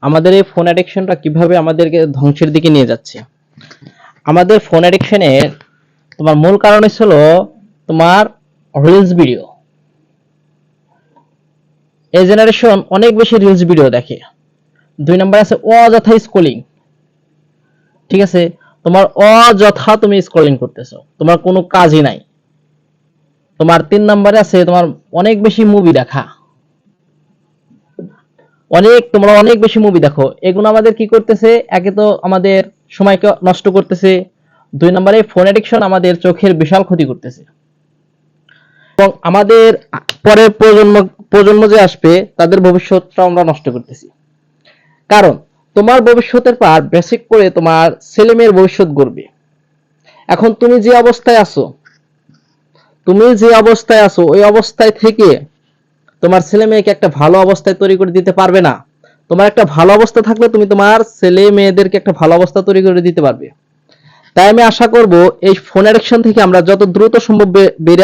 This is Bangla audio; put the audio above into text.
আমাদের এই ফোন অ্যাডিকশনটা কিভাবে আমাদেরকে ধ্বংসের দিকে নিয়ে যাচ্ছে। আমাদের ফোন অ্যাডিকশনের তোমার মূল কারণ হলো তোমার রিলস ভিডিও। এই জেনারেশন অনেক বেশি রিলস ভিডিও দেখে। 2 নম্বরে আছে অযথা স্ক্রলিং। ঠিক আছে, তোমার অযথা তুমি স্ক্রলিং করতেছো, তোমার কোনো কাজই নাই। তোমার 3 নম্বরে আছে তোমার অনেক বেশি মুভি দেখা। তোমরা অনেক বেশি মুভি দেখো, এগুলো আমাদের কি করতেছে, একে তো আমাদের সময়কে নষ্ট করতেছে, 2 নম্বরে ফোন অ্যাডিকশন আমাদের চোখের বিশাল ক্ষতি করতেছে এবং আমাদের পরের প্রজন্ম যে আসবে তাদের ভবিষ্যৎটা আমরা নষ্ট করতেছি। কারণ তোমার ভবিষ্যতের পর বেসিক করে তোমার ছেলে মেয়ের ভবিষ্যৎ গড়বে। এখন তুমি যে অবস্থায় আছো ওই অবস্থায় থেকে তোমার ছেলে মেয়েকে একটা ভালো অবস্থায় তৈরি করে দিতে পারবে না। তোমার একটা ভালো অবস্থা থাকলে তুমি তোমার ছেলে মেয়েদেরকে একটা ভালো অবস্থা তৈরি করে দিতে পারবে। তাই আমি আশা করব এই ফোন অ্যাডিকশন থেকে আমরা যত দ্রুত সম্ভব বেরিয়ে